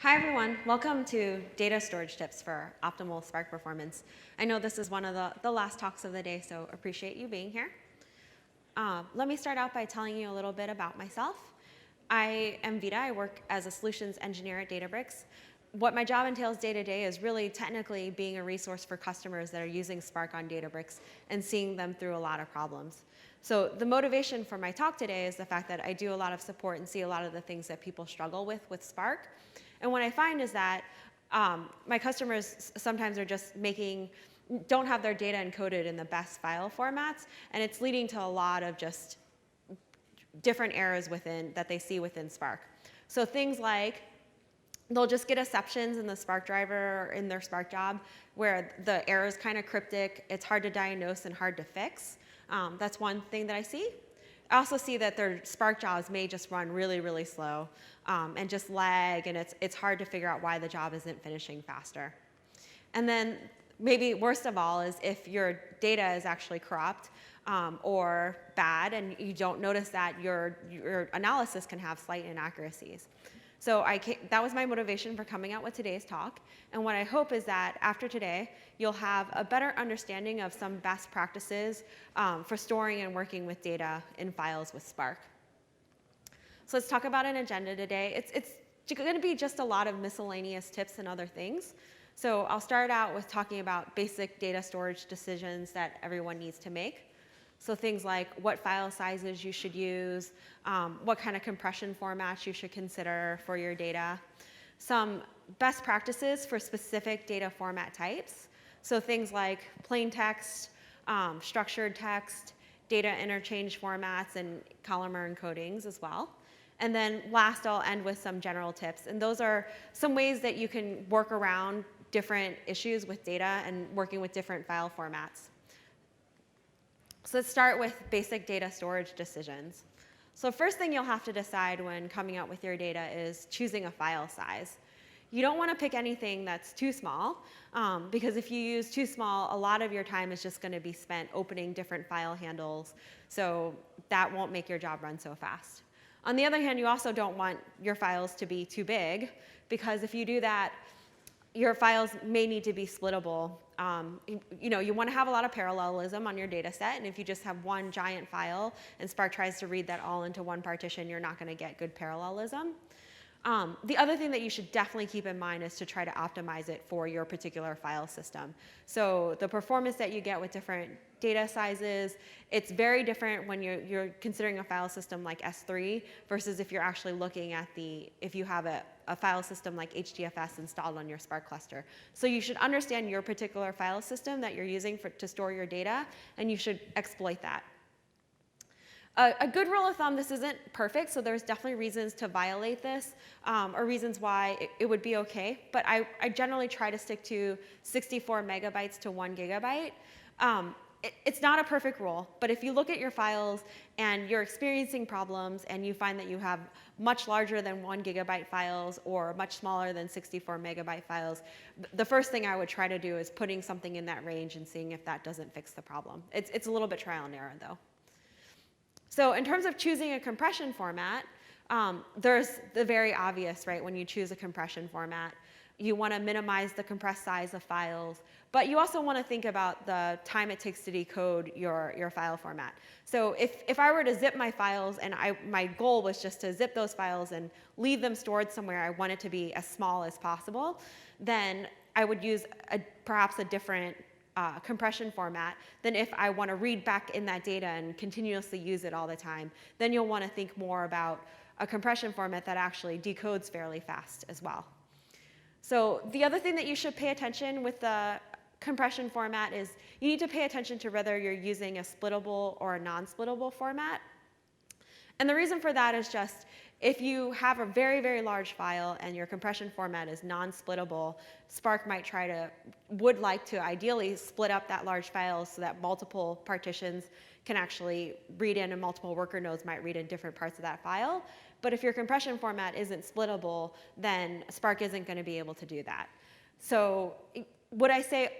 Hi everyone, welcome to Data Storage Tips for Optimal Spark Performance. I know this is one of the last talks of the day, so appreciate you being here. Let me start out by telling you a little bit about myself. I am Vida. I work as a solutions engineer at Databricks. What my job entails day to day is really technically being a resource for customers that are using Spark on Databricks and seeing them through a lot of problems. So the motivation for my talk today is the fact that I do a lot of support and see a lot of the things that people struggle with Spark. And what I find is that my customers sometimes are just don't have their data encoded in the best file formats, and it's leading to a lot of just different errors that they see within Spark. So things like they'll just get exceptions in the Spark driver or in their Spark job where the error is kind of cryptic, it's hard to diagnose and hard to fix. That's one thing that I see. I also see that their Spark jobs may just run really, really slow and just lag, and it's hard to figure out why the job isn't finishing faster. And then maybe worst of all is if your data is actually corrupt or bad and you don't notice that your analysis can have slight inaccuracies. So that was my motivation for coming out with today's talk. And what I hope is that after today, you'll have a better understanding of some best practices for storing and working with data in files with Spark. So let's talk about an agenda today. It's going to be just a lot of miscellaneous tips and other things. So I'll start out with talking about basic data storage decisions that everyone needs to make. So things like what file sizes you should use, what kind of compression formats you should consider for your data, some best practices for specific data format types. So things like plain text, structured text, data interchange formats, and columnar encodings as well. And then last, I'll end with some general tips. And those are some ways that you can work around different issues with data and working with different file formats. So let's start with basic data storage decisions. So first thing you'll have to decide when coming out with your data is choosing a file size. You don't want to pick anything that's too small, because if you use too small, a lot of your time is just going to be spent opening different file handles, so that won't make your job run so fast. On the other hand, you also don't want your files to be too big, because if you do that, your files may need to be splittable. You want to have a lot of parallelism on your data set, and if you just have one giant file and Spark tries to read that all into one partition, you're not going to get good parallelism. The other thing that you should definitely keep in mind is to try to optimize it for your particular file system. So the performance that you get with different data sizes, it's very different when you're considering a file system like S3 versus if you're actually looking at if you have a file system like HDFS installed on your Spark cluster. So you should understand your particular file system that you're using to store your data, and you should exploit that. A good rule of thumb, this isn't perfect, so there's definitely reasons to violate this or reasons why it would be okay, but I generally try to stick to 64 megabytes to 1 gigabyte. It's not a perfect rule, but if you look at your files and you're experiencing problems and you find that you have much larger than 1 gigabyte files or much smaller than 64 megabyte files, the first thing I would try to do is putting something in that range and seeing if that doesn't fix the problem. It's a little bit trial and error, though. So in terms of choosing a compression format, there's the very obvious, right? When you choose a compression format, you want to minimize the compressed size of files, but you also want to think about the time it takes to decode your file format. So if I were to zip my files and my goal was just to zip those files and leave them stored somewhere I want it to be as small as possible, then I would use perhaps a different compression format than if I want to read back in that data and continuously use it all the time. Then you'll want to think more about a compression format that actually decodes fairly fast as well. So the other thing that you should pay attention with the compression format is you need to pay attention to whether you're using a splittable or a non-splittable format. And the reason for that is just if you have a very, very large file and your compression format is non-splittable, Spark would like to ideally split up that large file so that multiple partitions can actually read in and multiple worker nodes might read in different parts of that file. But if your compression format isn't splittable, then Spark isn't going to be able to do that. So would I say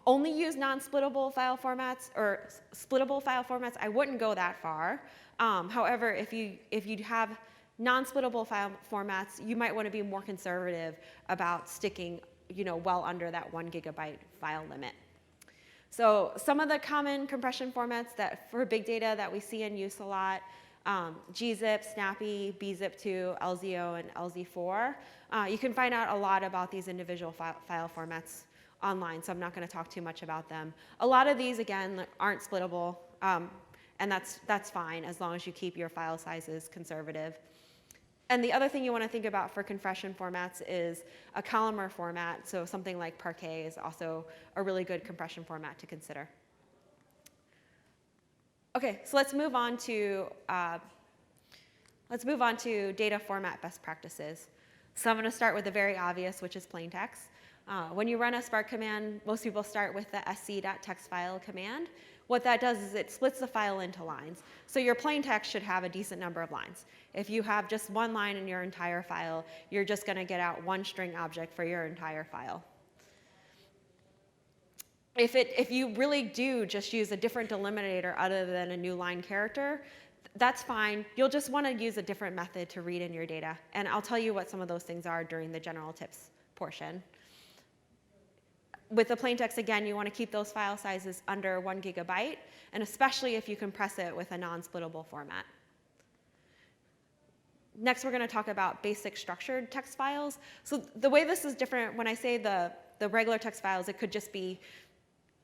only use non-splittable file formats or splittable file formats? I wouldn't go that far. However, if you have Non-splittable file formats, you might want to be more conservative about sticking well under that 1 gigabyte file limit. So some of the common compression formats that for big data that we see in use a lot, gzip, snappy, bzip2, lzo, and lz4. You can find out a lot about these individual file formats online, so I'm not going to talk too much about them. A lot of these, again, aren't splittable, and that's fine as long as you keep your file sizes conservative. And the other thing you want to think about for compression formats is a Columnar format, so something like Parquet is also a really good compression format to consider. Okay, so let's move on to data format best practices. So I'm going to start with the very obvious, which is plain text. When you run a Spark command, most people start with the sc.textfile command. What that does is it splits the file into lines. So your plain text should have a decent number of lines. If you have just one line in your entire file, you're just going to get out one string object for your entire file. If you really do just use a different delimiter other than a new line character, that's fine. You'll just want to use a different method to read in your data. And I'll tell you what some of those things are during the general tips portion. With the plain text, again, you want to keep those file sizes under 1 gigabyte, and especially if you compress it with a non-splittable format. Next, we're going to talk about basic structured text files. So the way this is different, when I say the regular text files, it could just be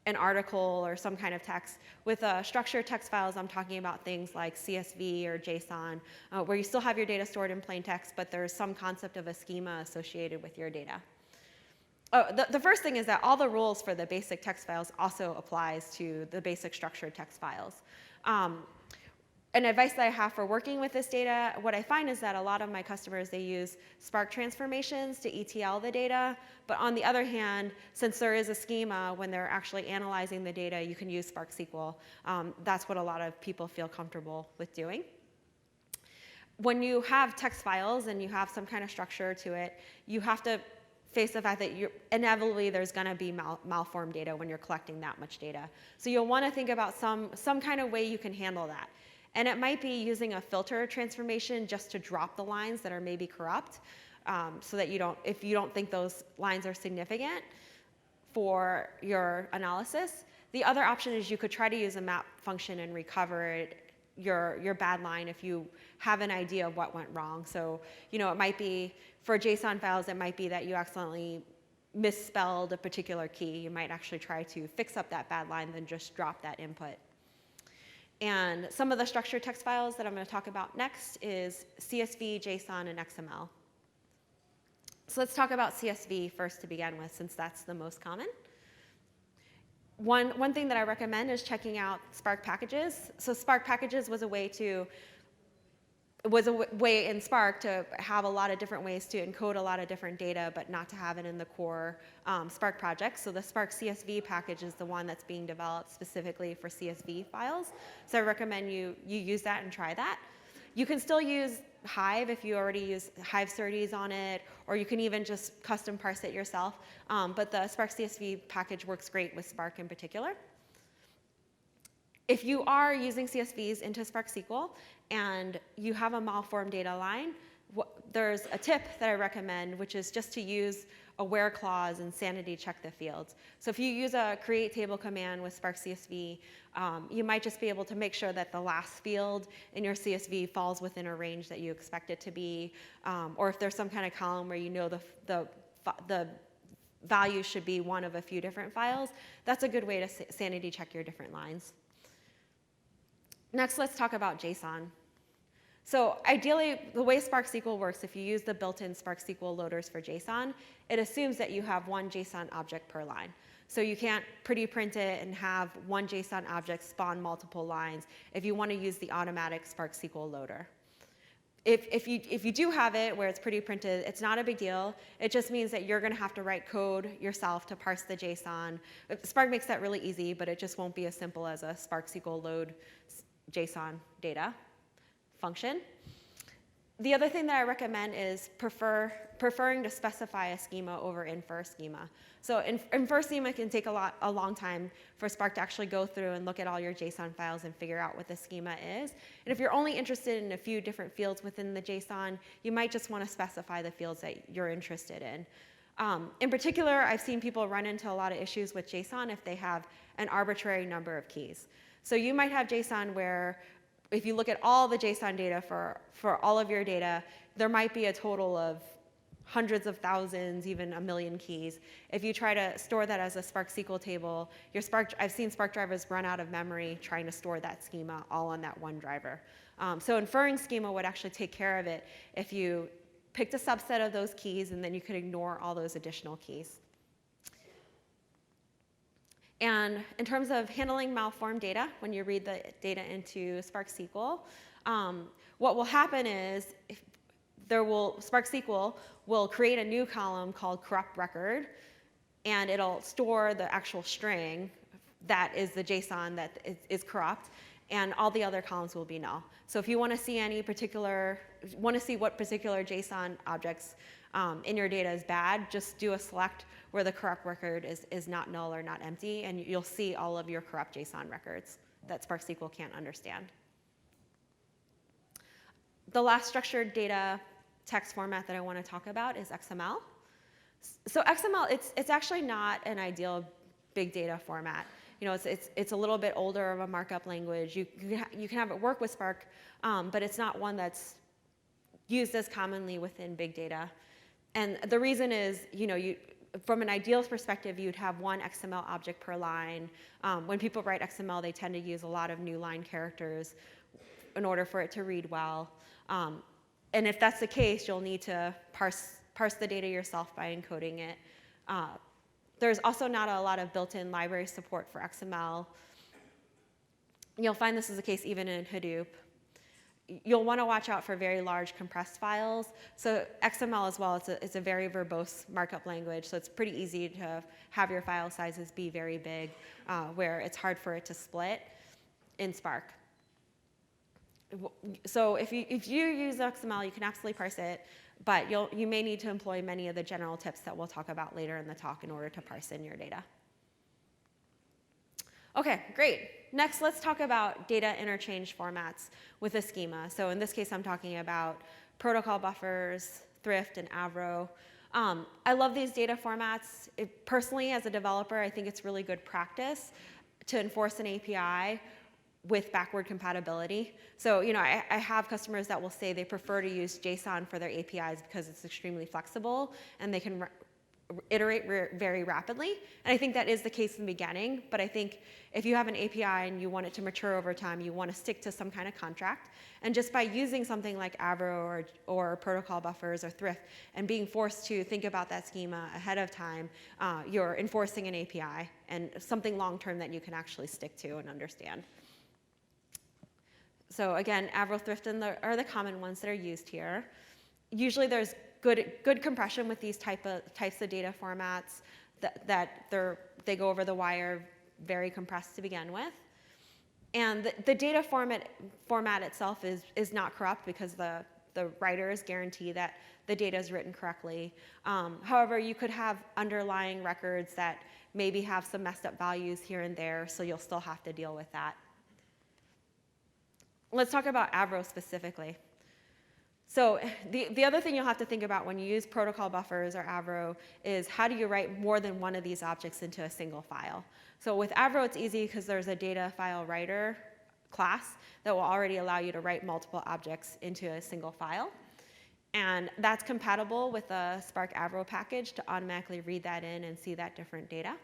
an article or some kind of text. With structured text files, I'm talking about things like CSV or JSON, where you still have your data stored in plain text, but there's some concept of a schema associated with your data. The first thing is that all the rules for the basic text files also applies to the basic structured text files. An advice that I have for working with this data, what I find is that a lot of my customers, they use Spark transformations to ETL the data. But on the other hand, since there is a schema, when they're actually analyzing the data, you can use Spark SQL. That's what a lot of people feel comfortable with doing. When you have text files and you have some kind of structure to it, you have to face the fact that inevitably there's going to be malformed data when you're collecting that much data. So you'll want to think about some kind of way you can handle that. And it might be using a filter transformation just to drop the lines that are maybe corrupt, so that if you don't think those lines are significant for your analysis. The other option is you could try to use a map function and recover your bad line if you have an idea of what went wrong. So it might be, for JSON files, it might be that you accidentally misspelled a particular key. You might actually try to fix up that bad line, then just drop that input. And some of the structured text files that I'm going to talk about next is CSV, JSON, and XML. So let's talk about CSV first to begin with, since that's the most common. One thing that I recommend is checking out Spark packages. So Spark packages was a way in Spark to have a lot of different ways to encode a lot of different data, but not to have it in the core Spark project. So the Spark CSV package is the one that's being developed specifically for CSV files. So I recommend you use that and try that. You can still use Hive if you already use Hive SerDes on it, or you can even just custom parse it yourself. But the Spark CSV package works great with Spark in particular. If you are using CSVs into Spark SQL and you have a malformed data line, there's a tip that I recommend, which is just to use a where clause and sanity check the fields. So if you use a create table command with Spark CSV, you might just be able to make sure that the last field in your CSV falls within a range that you expect it to be, or if there's some kind of column where you know the value should be one of a few different files, that's a good way to sanity check your different lines. Next, let's talk about JSON. So ideally, the way Spark SQL works, if you use the built-in Spark SQL loaders for JSON, it assumes that you have one JSON object per line. So you can't pretty print it and have one JSON object spawn multiple lines if you want to use the automatic Spark SQL loader. If you do have it where it's pretty printed, it's not a big deal. It just means that you're going to have to write code yourself to parse the JSON. Spark makes that really easy, but it just won't be as simple as a Spark SQL load JSON data function. The other thing that I recommend is preferring to specify a schema over infer schema. So infer schema can take a long time for Spark to actually go through and look at all your JSON files and figure out what the schema is. And if you're only interested in a few different fields within the JSON, you might just want to specify the fields that you're interested in. In particular, I've seen people run into a lot of issues with JSON if they have an arbitrary number of keys. So you might have JSON where if you look at all the JSON data for all of your data, there might be a total of hundreds of thousands, even a million keys. If you try to store that as a Spark SQL table, I've seen Spark drivers run out of memory trying to store that schema all on that one driver. So inferring schema would actually take care of it if you picked a subset of those keys and then you could ignore all those additional keys. And in terms of handling malformed data, when you read the data into Spark SQL, what will happen is Spark SQL will create a new column called corrupt record, and it'll store the actual string that is the JSON that is corrupt, and all the other columns will be null. So if you want to see what particular JSON objects in your data is bad, just do a select where the corrupt record is not null or not empty, and you'll see all of your corrupt JSON records that Spark SQL can't understand. The last structured data text format that I want to talk about is XML. So XML, it's actually not an ideal big data format. You know, it's a little bit older of a markup language. You can have it work with Spark, but it's not one that's used as commonly within big data. And the reason is, from an ideal perspective, you'd have one XML object per line. When people write XML, they tend to use a lot of new line characters in order for it to read well. And if that's the case, you'll need to parse the data yourself by encoding it. There's also not a lot of built-in library support for XML. You'll find this is the case even in Hadoop. You'll want to watch out for very large compressed files. So XML as well, it's a very verbose markup language, so it's pretty easy to have your file sizes be very big, where it's hard for it to split in Spark. So if you use XML, you can absolutely parse it, but you may need to employ many of the general tips that we'll talk about later in the talk in order to parse in your data. Okay, great. Next, let's talk about data interchange formats with a schema. So in this case, I'm talking about protocol buffers, thrift, and Avro. I love these data formats. Personally, as a developer, I think it's really good practice to enforce an API with backward compatibility. So, I have customers that will say they prefer to use JSON for their APIs because it's extremely flexible and they can iterate very rapidly. And I think that is the case in the beginning, but I think if you have an API and you want it to mature over time, you want to stick to some kind of contract. And just by using something like Avro or protocol buffers or thrift and being forced to think about that schema ahead of time, you're enforcing an API and something long-term that you can actually stick to and understand. So again, Avro, thrift, are the common ones that are used here. Usually there's good compression with these types of data formats that they go over the wire very compressed to begin with. And the data format itself is not corrupt because the writers guarantee that the data is written correctly. However, you could have underlying records that maybe have some messed up values here and there, so you'll still have to deal with that. Let's talk about Avro specifically. So the other thing you'll have to think about when you use protocol buffers or Avro is how do you write more than one of these objects into a single file? So with Avro, it's easy because there's a data file writer class that will already allow you to write multiple objects into a single file. And that's compatible with the Spark Avro package to automatically read that in and see that different data.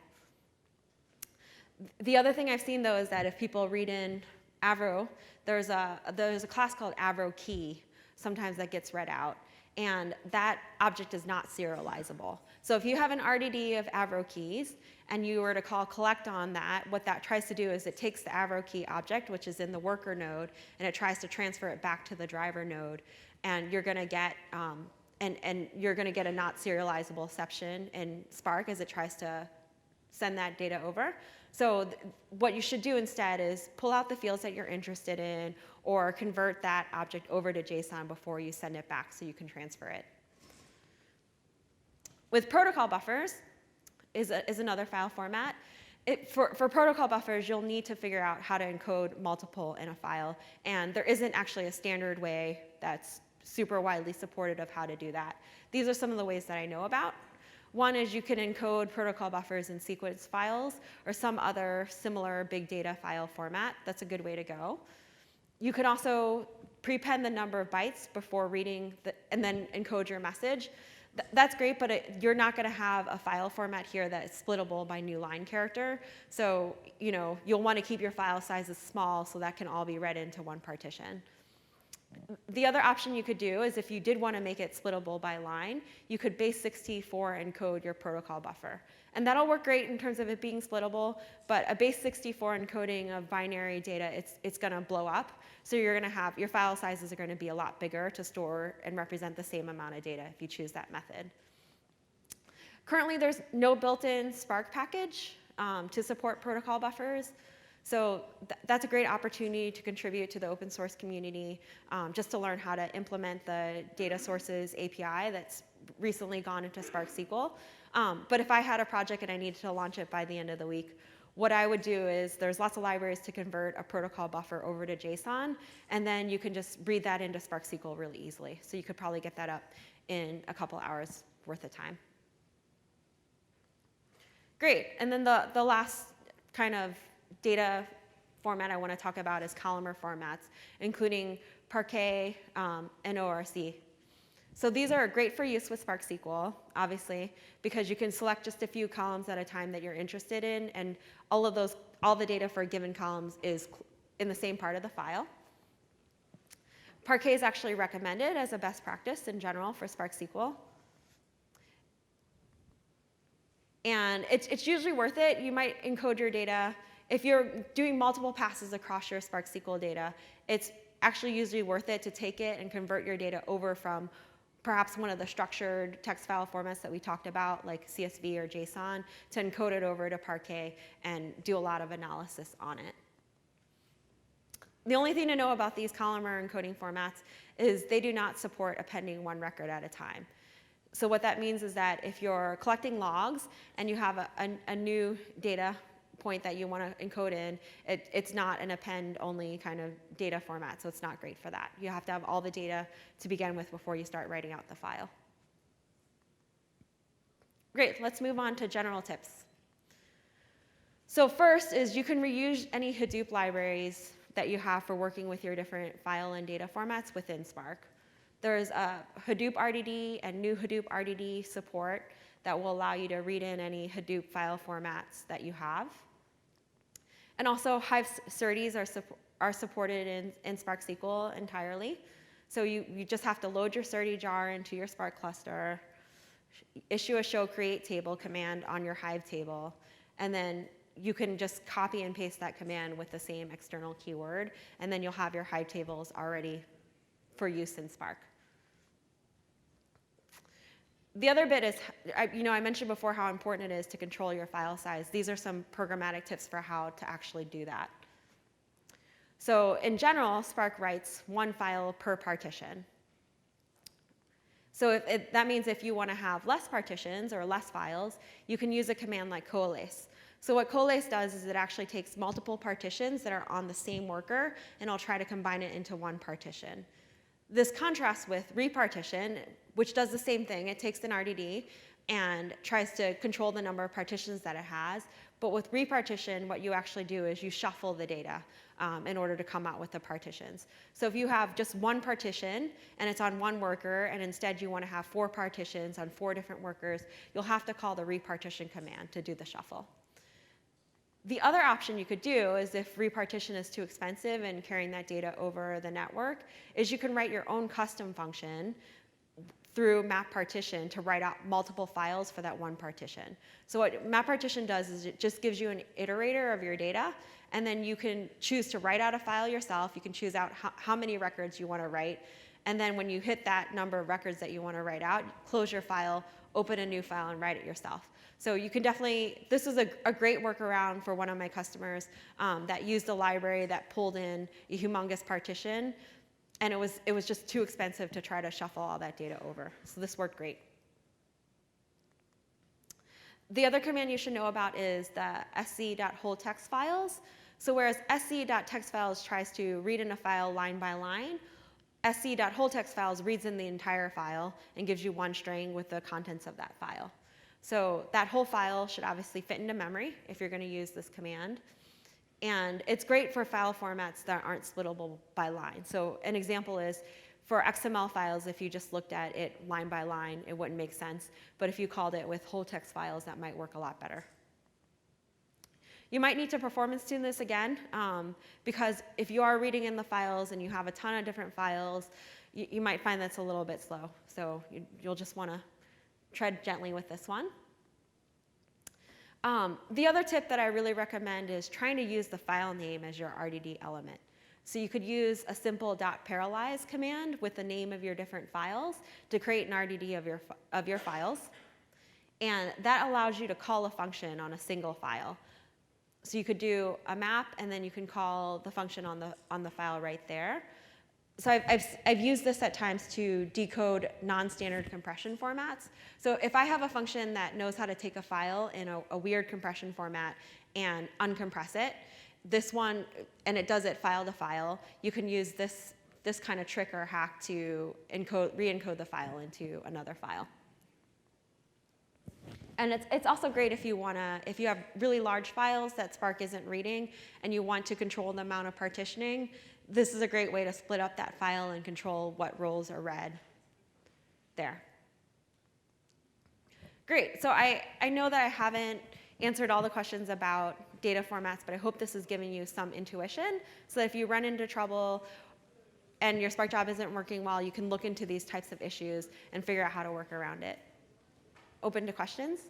The other thing I've seen, though, is that if people read in Avro, there's a class called Avro key sometimes that gets read out, and that object is not serializable. So if you have an RDD of Avro keys and you were to call collect on that, what that tries to do is it takes the Avro key object, which is in the worker node, and it tries to transfer it back to the driver node, and you're going to get you're going to get a not serializable exception in Spark as it tries to send that data over. So what you should do instead is pull out the fields that you're interested in or convert that object over to JSON before you send it back so you can transfer it. With protocol buffers is another file format. For protocol buffers, you'll need to figure out how to encode multiple in a file. And there isn't actually a standard way that's super widely supported of how to do that. These are some of the ways that I know about. One is you can encode protocol buffers in sequence files or some other similar big data file format. That's a good way to go. You can also prepend the number of bytes before reading and then encode your message. That's great, but you're not going to have a file format here that is splittable by new line character. So you'll want to keep your file sizes small so that can all be read into one partition. The other option you could do is if you did want to make it splittable by line, you could base64 encode your protocol buffer. And that'll work great in terms of it being splittable, but a base64 encoding of binary data, it's going to blow up. So you're going to have, your file sizes are going to be a lot bigger to store and represent the same amount of data if you choose that method. Currently, there's no built-in Spark package to support protocol buffers. So that's a great opportunity to contribute to the open source community, just to learn how to implement the data sources API that's recently gone into Spark SQL. But if I had a project and I needed to launch it by the end of the week, what I would do is there's lots of libraries to convert a protocol buffer over to JSON, and then you can just read that into Spark SQL really easily. So you could probably get that up in a couple hours worth of time. Great, and then the last kind of data format I want to talk about is columnar formats, including Parquet and ORC. So these are great for use with Spark SQL, obviously, because you can select just a few columns at a time that you're interested in, and all the data for given columns is in the same part of the file. Parquet is actually recommended as a best practice in general for Spark SQL. And it's usually worth it. You might encode your data. If you're doing multiple passes across your Spark SQL data, it's actually usually worth it to take it and convert your data over from perhaps one of the structured text file formats that we talked about, like CSV or JSON, to encode it over to Parquet and do a lot of analysis on it. The only thing to know about these columnar encoding formats is they do not support appending one record at a time. So what that means is that if you're collecting logs and you have a new data point that you want to encode in, it's not an append-only kind of data format, so it's not great for that. You have to have all the data to begin with before you start writing out the file. Great, let's move on to general tips. So first is you can reuse any Hadoop libraries that you have for working with your different file and data formats within Spark. There's a Hadoop RDD and new Hadoop RDD support that will allow you to read in any Hadoop file formats that you have. And also Hive SerDes are supported in Spark SQL entirely. So you just have to load your SerDes jar into your Spark cluster, issue a show create table command on your Hive table, and then you can just copy and paste that command with the same external keyword, and then you'll have your Hive tables already for use in Spark. The other bit is, I mentioned before how important it is to control your file size. These are some programmatic tips for how to actually do that. So in general, Spark writes one file per partition. So that means if you want to have less partitions or less files, you can use a command like coalesce. So what coalesce does is it actually takes multiple partitions that are on the same worker, and it'll try to combine it into one partition. This contrasts with repartition, which does the same thing. It takes an RDD and tries to control the number of partitions that it has. But with repartition, what you actually do is you shuffle the data in order to come out with the partitions. So if you have just one partition and it's on one worker, and instead you want to have 4 partitions on 4 different workers, you'll have to call the repartition command to do the shuffle. The other option you could do is if repartition is too expensive and carrying that data over the network, is you can write your own custom function through map partition to write out multiple files for that one partition. So what map partition does is it just gives you an iterator of your data, and then you can choose to write out a file yourself. You can choose out how many records you want to write, and then when you hit that number of records that you want to write out, close your file, open a new file and write it yourself. So you can definitely, this is a great workaround for one of my customers that used a library that pulled in a humongous partition, and it was just too expensive to try to shuffle all that data over. So this worked great. The other command you should know about is the sc.holdText files. So whereas sc.text files tries to read in a file line by line, sc.holdText files reads in the entire file and gives you one string with the contents of that file. So that whole file should obviously fit into memory if you're going to use this command. And it's great for file formats that aren't splittable by line. So an example is for XML files, if you just looked at it line by line, it wouldn't make sense. But if you called it with whole text files, that might work a lot better. You might need to performance tune this again, because if you are reading in the files and you have a ton of different files, you might find that's a little bit slow. So you'll just want to tread gently with this one. The other tip that I really recommend is trying to use the file name as your RDD element. So you could use a simple .parallelize command with the name of your different files to create an RDD of your files. And that allows you to call a function on a single file. So you could do a map, and then you can call the function on the file right there. So I've used this at times to decode non-standard compression formats. So if I have a function that knows how to take a file in a weird compression format and uncompress it, this one, and it does it file to file, you can use this kind of trick or hack to re-encode the file into another file. And it's also great if you have really large files that Spark isn't reading and you want to control the amount of partitioning. This is a great way to split up that file and control what rows are read there. Great, so I know that I haven't answered all the questions about data formats, but I hope this is giving you some intuition so that if you run into trouble and your Spark job isn't working well, you can look into these types of issues and figure out how to work around it. Open to questions?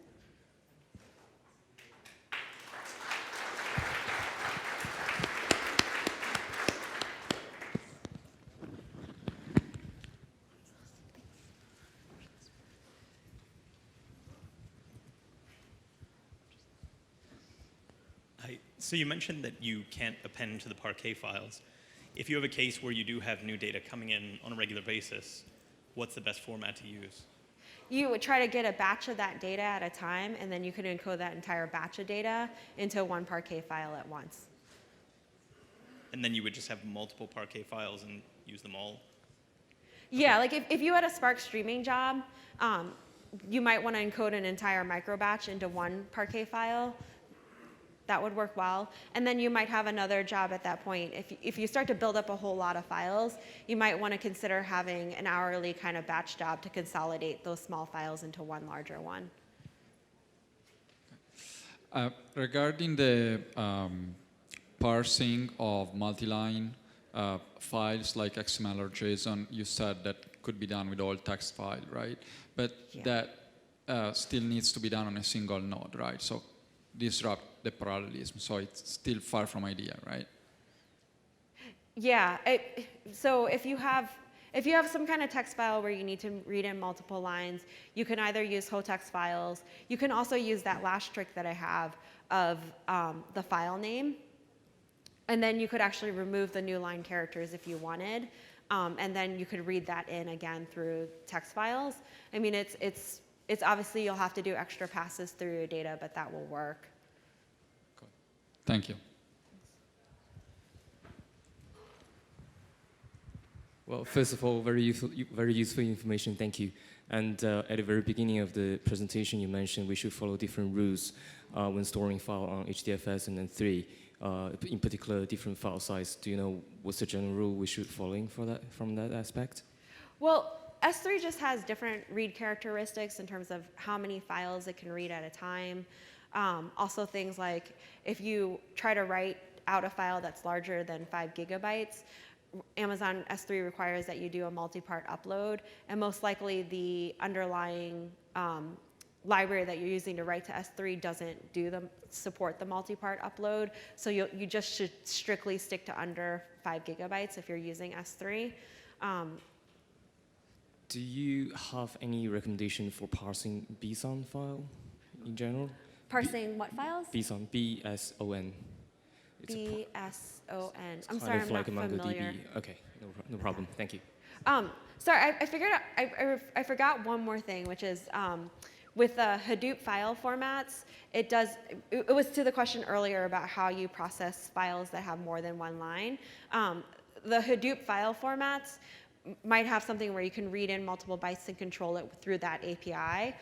Hi. So you mentioned that you can't append to the Parquet files. If you have a case where you do have new data coming in on a regular basis, what's the best format to use? You would try to get a batch of that data at a time, and then you could encode that entire batch of data into one Parquet file at once. And then you would just have multiple Parquet files and use them all? Yeah, like if you had a Spark streaming job, you might want to encode an entire micro batch into one Parquet file. That would work well. And then you might have another job at that point. If you start to build up a whole lot of files, you might want to consider having an hourly kind of batch job to consolidate those small files into one larger one. Regarding the parsing of multi-line files like XML or JSON, you said that could be done with all text file, right? But yeah, that still needs to be done on a single node, right? So disrupt the parallelism, so it's still far from ideal, right? Yeah, so if you have some kind of text file where you need to read in multiple lines, you can either use whole text files. You can also use that last trick that I have of the file name. And then you could actually remove the new line characters if you wanted. And then you could read that in again through text files. I mean, it's obviously you'll have to do extra passes through your data, but that will work. Cool. Thank you. Well, first of all, very useful information. Thank you. And at the very beginning of the presentation, you mentioned we should follow different rules when storing file on HDFS and N3. In particular, different file size. Do you know what's the general rule we should follow from that aspect? Well, S3 just has different read characteristics in terms of how many files it can read at a time. Also things like if you try to write out a file that's larger than 5 gigabytes, Amazon S3 requires that you do a multi-part upload, and most likely the underlying library that you're using to write to S3 doesn't support the multi-part upload, so you just should strictly stick to under 5 gigabytes if you're using S3. Do you have any recommendation for parsing BSON file in general? Parsing what files? BSON, B-S-O-N. B-S-O-N. I'm Kind sorry, of I'm like not a MongoDB. familiar. Okay, no problem. Thank you. Sorry, I figured out, I forgot one more thing, which is with the Hadoop file formats, it was to the question earlier about how you process files that have more than one line. The Hadoop file formats might have something where you can read in multiple bytes and control it through that API,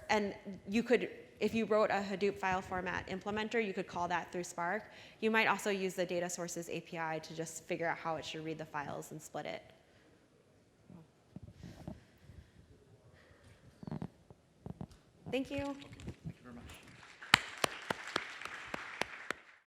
and you could, if you wrote a Hadoop file format implementer, you could call that through Spark. You might also use the data sources API to just figure out how it should read the files and split it. Thank you.